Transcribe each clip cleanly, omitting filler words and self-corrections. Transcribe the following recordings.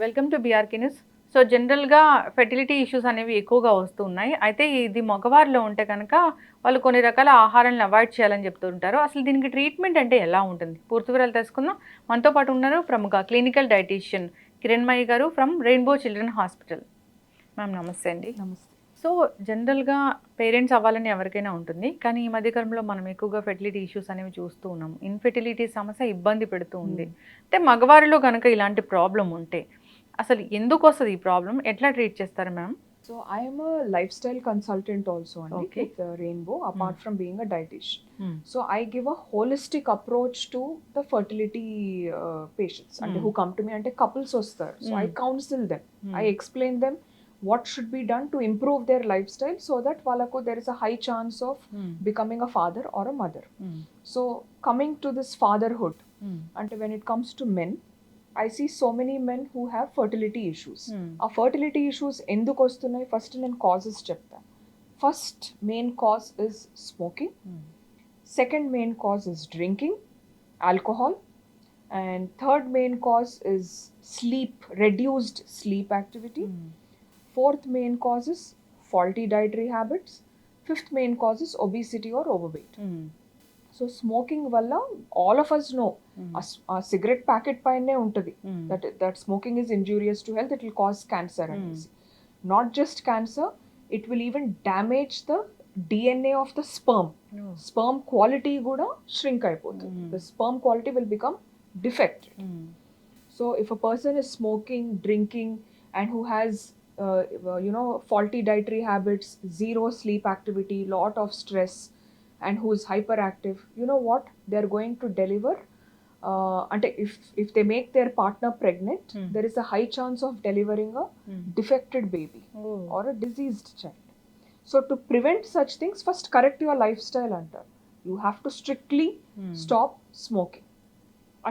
Welcome to BRK news. So జనరల్‌గా fertility issues అనేవి ఎక్కువగా వస్తూ ఉన్నాయి. అయితే ఇది మగవారిలో ఉంటే గనక వాళ్ళు కొన్ని రకాల ఆహారాలను అవాయిడ్ చేయాలని చెప్తూ ఉంటారు. అసలు దీనికి ట్రీట్మెంట్ అంటే ఎలా ఉంటుంది? పూర్తి వివరాలు తెలుసుకుందాం. మనతో పాటు ఉన్నారు ప్రముఖ క్లినికల్ డైటీషియన్ కిరణ్మయ్య గారు from rainbow children hospital. Ma'am నమస్తే అండి. నమస్తే. సో జనరల్‌గా పేరెంట్స్ అవ్వాలని ఎవరికైనా ఉంటుంది. కానీ ఈ మధ్య కాలంలో మనం ఎక్కువగా ఫెర్టిలిటీ ఇష్యూస్ అనేవి చూస్తూ ఉన్నాం. ఇన్ఫెర్టిలిటీ సమస్య ఇబ్బంది పెడుతూ ఉంది. అంటే మగవారిలో గనక ఇలాంటి ప్రాబ్లమ్ ఉంటే అసలు ఎందుకొస్తది ఈ ప్రాబ్లమ్? ఎట్లా ట్రీట్ చేస్తారు ma'am? So I am a lifestyle consultant also Andy, Okay. with Rainbow, apart from being a dietitian. Hmm. So I give a holistic approach to the fertility patients and who come to me and couples వస్తారు. So I counsel them. I explain them what should be done to improve their lifestyle so that వాళ్ళకు there is a high chance of becoming a father or a mother. So coming to this fatherhood, and when it comes to men, I see so many men who have fertility issues. ఆ fertility issues ఎందుకు వస్తున్నాయి? First నేను causes చెప్తాను. First main cause is smoking, second main cause is drinking alcohol, and third main cause is sleep, reduced sleep activity, fourth main cause is faulty dietary habits, fifth main cause is obesity or overweight. So smoking వల్ల all of us know ఆ cigarette packet పైనే ఉంటుంది that smoking is injurious to health, it will cause cancer అనేసి. Not just cancer, it will even damage the DNA of the sperm quality కూడా shrink అయిపోతుంది. The sperm quality will become defected. So if a person is smoking, drinking and who has faulty dietary habits, zero sleep activity, lot of stress, and who is hyperactive, you know what they're going to deliver, and if they make their partner pregnant, there is a high chance of delivering a defected baby or a diseased child. So to prevent such things, first correct your lifestyle antar. You have to strictly stop smoking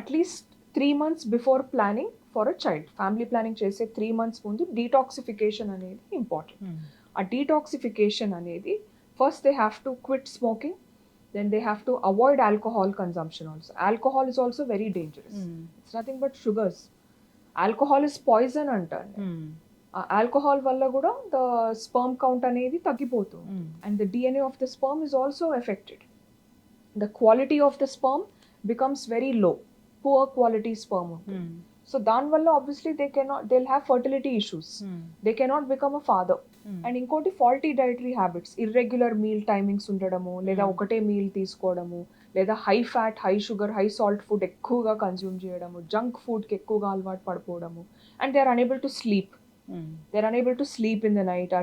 at least 3 months before planning for a child. Family planning chese 3 months mundu detoxification anedi important. A detoxification anedi, first they have to quit smoking, then they have to avoid alcohol consumption also. Alcohol is also very dangerous. It's nothing but sugars. Alcohol is poison antar. Alcohol valla kuda the sperm count anedi taggipotundi, and the DNA of the sperm is also affected. The quality of the sperm becomes very low, poor quality sperm. So దాని వల్ల obviously they'll have fertility issues. They cannot become a father. And ఇంకోటి faulty dietary habits, irregular meal timings ఉండడము, లేదా ఒకటే meal తీసుకోవడము, లేదా high fat, high sugar, high salt food ఎక్కువగా consume చేయడము, జంక్ ఫుడ్కి ఎక్కువగా అలవాటు పడిపోవడము, and they are unable to sleep. They are unable to sleep in the night.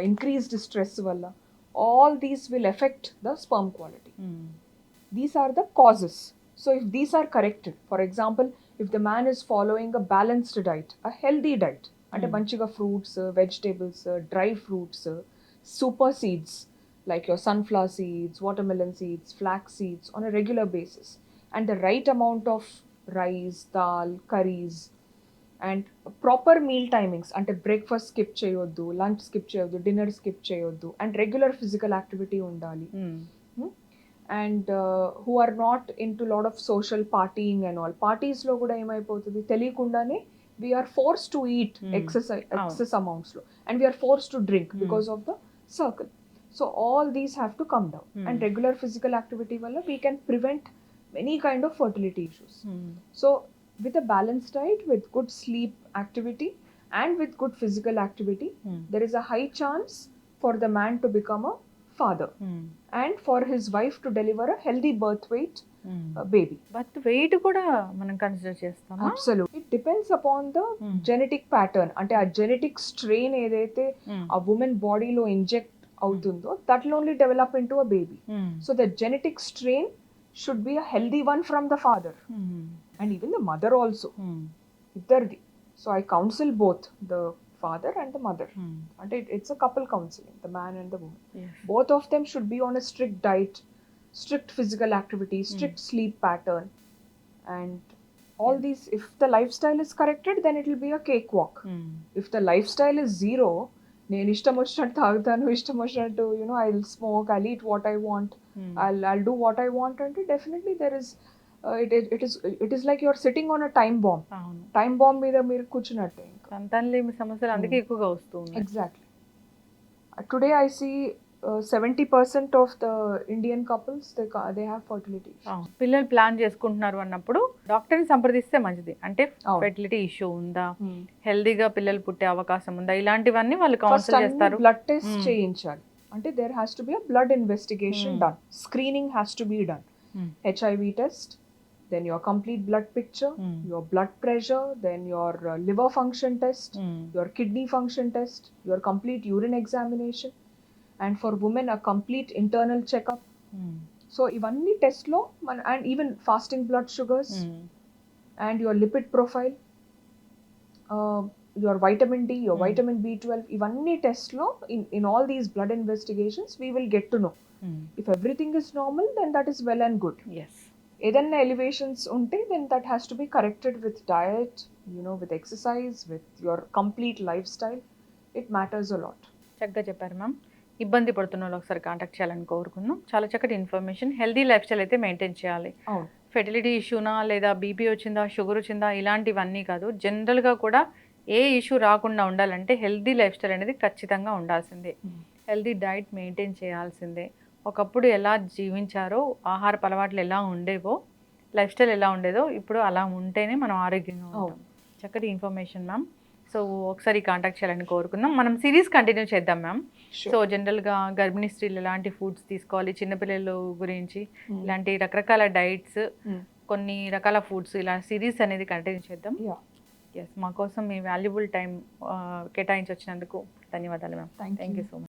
Increased stress వల్ల all these will affect the sperm quality. These are the causes. So if these are corrected, for example, if the man is following a balanced diet, a healthy diet, అంటే మంచిగా fruits, vegetables, dry fruits, super seeds like your sunflower seeds, watermelon seeds, flax seeds on a regular basis, and the right amount of rice, dal, curries, and proper meal timings, అంటే బ్రేక్ఫాస్ట్ స్కిప్ చేయొద్దు, లంచ్ స్కిప్ చేయొద్దు, డిన్నర్ స్కిప్ చేయొద్దు, అండ్ రెగ్యులర్ ఫిజికల్ యాక్టివిటీ ఉండాలి. And who are not into lot of social partying and all. పార్టీస్లో కూడా ఏమైపోతుంది, తెలియకుండానే we are force to eat excess amounts లో, and we are forced to drink because of the circle. So all these have to come down, and regular physical activity valla we can prevent many kind of fertility issues. So with a balanced diet, with good sleep activity, and with good physical activity, there is a high chance for the man to become a father, and for his wife to deliver a healthy birth weight baby. But weight కూడా మనం consider చేస్తామా? Absolutely. It depends upon the genetic pattern. అంటే ఆ genetic strain ఏదైతే ఆ women బాడీలో inject అవుతుందో, that will only develop into a baby. So the genetic strain should be a healthy one from the father, and even the mother also. ఇద్దరిది. So I counsel both the father and the mother. And it's a couple counseling, the man and the woman. Yes. Both of them should be on a strict diet, strict physical activity, strict sleep pattern, and all these. If the lifestyle is corrected, then it will be a cakewalk. If the lifestyle is zero, నేను ఇష్టం వచ్చినట్టు తాగుతాను, ఇష్టం వచ్చినట్టు I will smoke, I eat what I want, I'll do what I want, అంటే definitely there is it is like your sitting on a time bomb. అవును. Time bomb మీద మీరు కూర్చున్నట్టే ఇంకా. సంతానలేమి సమస్యలు అందుకే ఎక్కువగా వస్తూ ఉన్నాయి. Exactly. Today I see 70% of the Indian couples they have fertility issues. అవును. పిల్లలు ప్లాన్ చేసుకుంటున్నారు అన్నప్పుడు డాక్టర్ని సంప్రదిస్తే మంచిది. అంటే అవును. ఫెర్టిలిటీ ఇష్యూ ఉందా, హెల్దీగా పిల్లలు పుట్టే అవకాశం ఉందా, ఇలాంటివన్నీ వాళ్ళు ఫస్ట్ కౌన్సిల్ అన్ని చేస్తారు. బ్లడ్ టెస్ట్ చేయించాలి. అంటే there has to be a blood investigation done. Screening has to be done. HIV test, then your complete blood picture, your blood pressure, then your liver function test, your kidney function test, your complete urine examination, and for women a complete internal checkup. So ivanni test lo and even fasting blood sugars and your lipid profile, your vitamin D, your vitamin B12, ivanni test lo in all these blood investigations we will get to know. If everything is normal, then that is well and good. Yes. ఏదైనా elevations ఉంటే then that has to be corrected with diet, with exercise, with your complete lifestyle. It matters a lot. చక్కగా చెప్పారు ma'am. ఇబ్బంది పడుతున్న వాళ్ళు ఒకసారి contact చేయాలని కోరుకుందాం. చాలా చక్కటి ఇన్ఫర్మేషన్. హెల్దీ లైఫ్ స్టైల్ అయితే మెయింటైన్ చేయాలి. అవును. ఫెర్టిలిటీ ఇష్యూనా లేదా బీపీ వచ్చిందా, షుగర్ వచ్చిందా, ఇలాంటివన్నీ కాదు. జనరల్గా కూడా ఏ ఇష్యూ రాకుండా ఉండాలంటే హెల్దీ లైఫ్ స్టైల్ అనేది ఖచ్చితంగా ఉండాల్సిందే. హెల్దీ డైట్ మెయింటైన్ చేయాల్సిందే. ఒకప్పుడు ఎలా జీవించారో, ఆహారపు అలవాట్లు ఎలా ఉండేవో, లైఫ్ స్టైల్ ఎలా ఉండేదో ఇప్పుడు అలా ఉంటేనే మనం ఆరోగ్యంగా ఉంటాం. చక్కటి ఇన్ఫర్మేషన్ మ్యామ్. సో ఒకసారి కాంటాక్ట్ చేయాలని కోరుకుందాం. మనం సిరీస్ కంటిన్యూ చేద్దాం మ్యామ్. సో జనరల్గా గర్భిణీ స్త్రీలు ఎలాంటి ఫుడ్స్ తీసుకోవాలి, చిన్నపిల్లల గురించి ఇలాంటి రకరకాల డైట్స్, కొన్ని రకాల ఫుడ్స్, ఇలా సిరీస్ అనేది కంటిన్యూ చేద్దాం. ఎస్, మా కోసం మీ వాల్యుబుల్ టైం కేటాయించి వచ్చినందుకు ధన్యవాదాలు ma'am. Thank you so much.